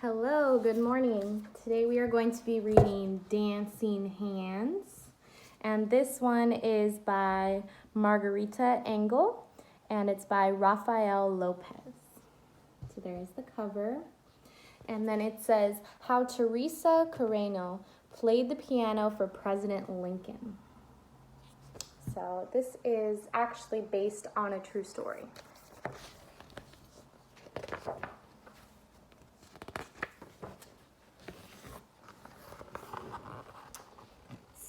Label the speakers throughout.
Speaker 1: Hello, good morning. Today we are going to be reading Dancing Hands, and this one is by Margarita Engel, and it's by Rafael Lopez. So there's the cover, and then it says, How Teresa Carreño Played the Piano for President Lincoln. So this is actually based on a true story.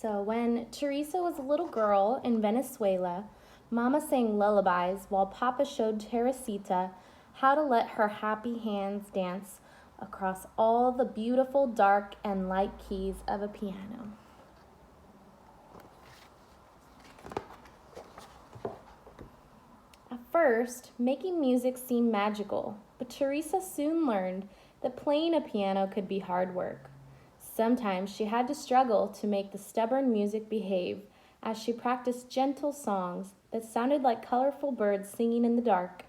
Speaker 1: So when Teresa was a little girl in Venezuela, Mama sang lullabies while Papa showed Teresita how to let her happy hands dance across all the beautiful dark and light keys of a piano. At first, making music seemed magical, but Teresa soon learned that playing a piano could be hard work. Sometimes she had to struggle to make the stubborn music behave as she practiced gentle songs that sounded like colorful birds singing in the dark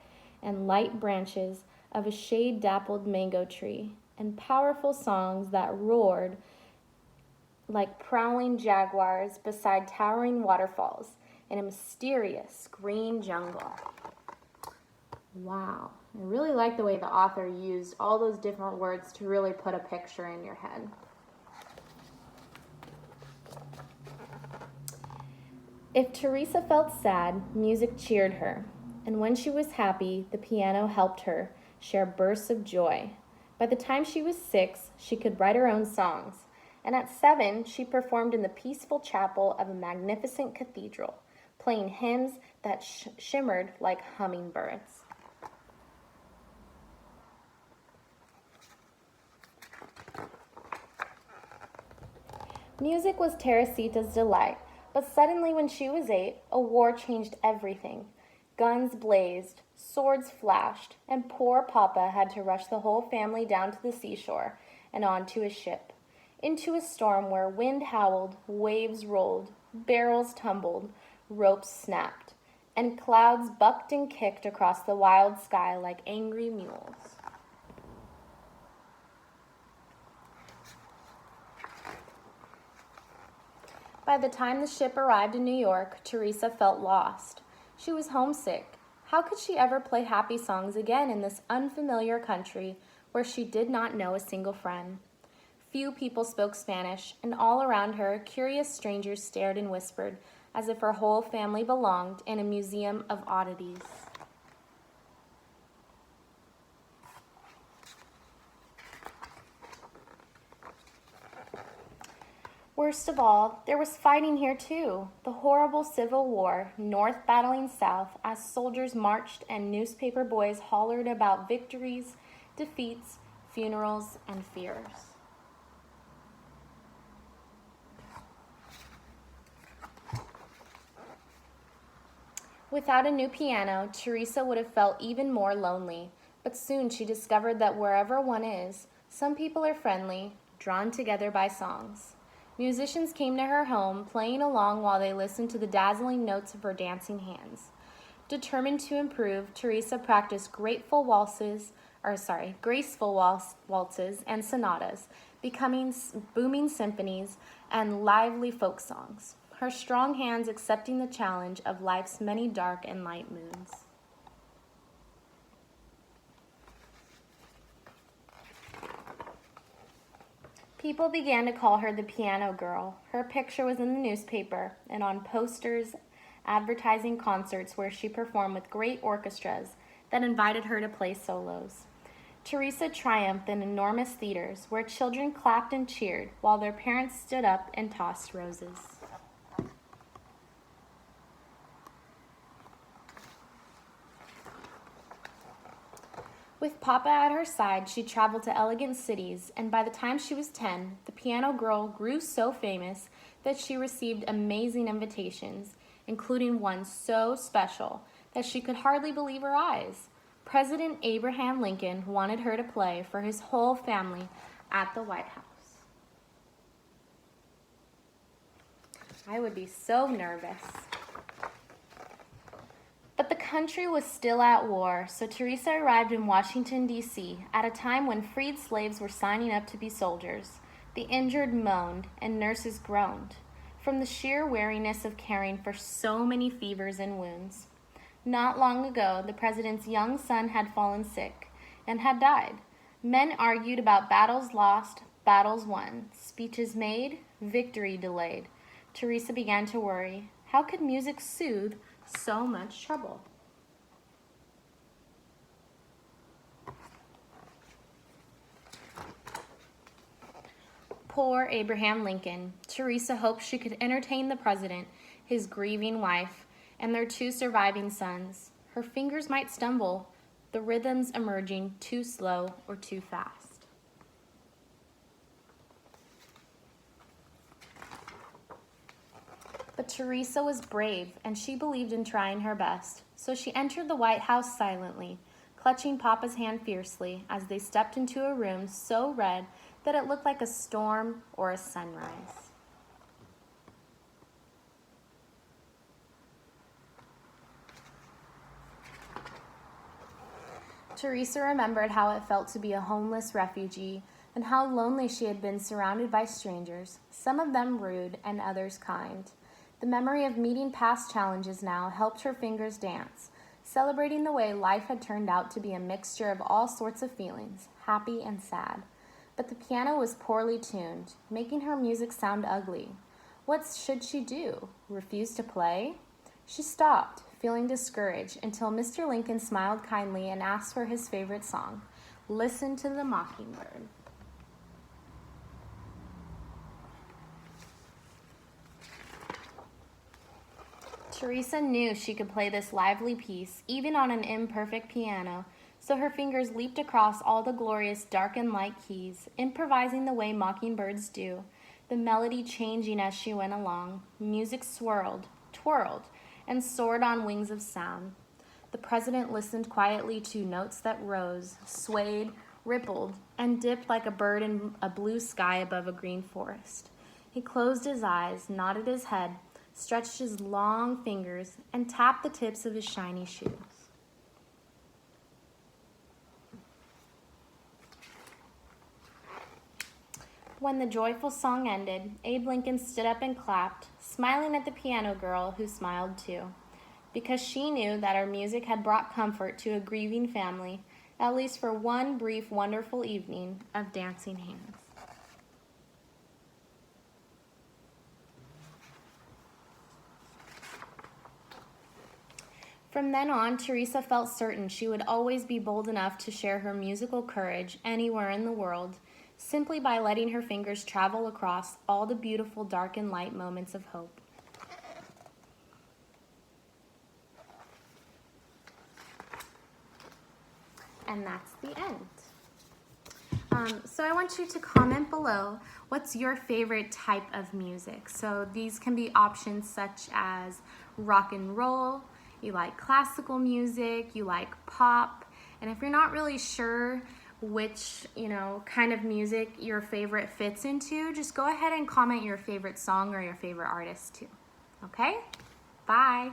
Speaker 1: and light branches of a shade-dappled mango tree, and powerful songs that roared like prowling jaguars beside towering waterfalls in a mysterious green jungle. Wow, I really like the way the author used all those different words to really put a picture in your head. If Teresa felt sad, music cheered her, and when she was happy, the piano helped her share bursts of joy. By the time she was 6, she could write her own songs, and at 7, she performed in the peaceful chapel of a magnificent cathedral, playing hymns that shimmered like hummingbirds. Music was Teresita's delight. But suddenly, when she was 8, a war changed everything. Guns blazed, swords flashed, and poor Papa had to rush the whole family down to the seashore and onto a ship, into a storm where wind howled, waves rolled, barrels tumbled, ropes snapped, and clouds bucked and kicked across the wild sky like angry mules. By the time the ship arrived in New York, Teresa felt lost. She was homesick. How could she ever play happy songs again in this unfamiliar country where she did not know a single friend? Few people spoke Spanish, and all around her, curious strangers stared and whispered, as if her whole family belonged in a museum of oddities. Worst of all, there was fighting here too. The horrible Civil War, North battling South, as soldiers marched and newspaper boys hollered about victories, defeats, funerals, and fears. Without a new piano, Teresa would have felt even more lonely, but soon she discovered that wherever one is, some people are friendly, drawn together by songs. Musicians came to her home, playing along while they listened to the dazzling notes of her dancing hands. Determined to improve, Teresa practiced graceful waltzes and sonatas, becoming booming symphonies and lively folk songs, her strong hands accepting the challenge of life's many dark and light moods. People began to call her the piano girl. Her picture was in the newspaper and on posters advertising concerts where she performed with great orchestras that invited her to play solos. Teresa triumphed in enormous theaters where children clapped and cheered while their parents stood up and tossed roses. With Papa at her side, she traveled to elegant cities, and by the time she was 10, the piano girl grew so famous that she received amazing invitations, including one so special that she could hardly believe her eyes. President Abraham Lincoln wanted her to play for his whole family at the White House. I would be so nervous. But the country was still at war, so Teresa arrived in Washington, D.C., at a time when freed slaves were signing up to be soldiers. The injured moaned, and nurses groaned, from the sheer weariness of caring for so many fevers and wounds. Not long ago, the president's young son had fallen sick and had died. Men argued about battles lost, battles won, speeches made, victory delayed. Teresa began to worry. How could music soothe so much trouble? Poor Abraham Lincoln. Teresa hoped she could entertain the president, his grieving wife, and their 2 surviving sons. Her fingers might stumble, the rhythms emerging too slow or too fast. But Teresa was brave, and she believed in trying her best, so she entered the White House silently, clutching Papa's hand fiercely as they stepped into a room so red that it looked like a storm or a sunrise. Teresa remembered how it felt to be a homeless refugee and how lonely she had been surrounded by strangers, some of them rude and others kind. The memory of meeting past challenges now helped her fingers dance, celebrating the way life had turned out to be a mixture of all sorts of feelings, happy and sad. But the piano was poorly tuned, making her music sound ugly. What should she do? Refuse to play? She stopped, feeling discouraged, until Mr. Lincoln smiled kindly and asked for his favorite song, "Listen to the Mockingbird." Teresa knew she could play this lively piece, even on an imperfect piano, so her fingers leaped across all the glorious dark and light keys, improvising the way mockingbirds do, the melody changing as she went along. Music swirled, twirled, and soared on wings of sound. The president listened quietly to notes that rose, swayed, rippled, and dipped like a bird in a blue sky above a green forest. He closed his eyes, nodded his head, stretched his long fingers, and tapped the tips of his shiny shoes. When the joyful song ended, Abe Lincoln stood up and clapped, smiling at the piano girl, who smiled too, because she knew that her music had brought comfort to a grieving family, at least for one brief, wonderful evening of dancing hands. From then on, Teresa felt certain she would always be bold enough to share her musical courage anywhere in the world, simply by letting her fingers travel across all the beautiful dark and light moments of hope. And that's the end. So I want you to comment below, what's your favorite type of music? So these can be options such as rock and roll, you like classical music, you like pop, and if you're not really sure which, kind of music your favorite fits into, just go ahead and comment your favorite song or your favorite artist too. Okay? Bye.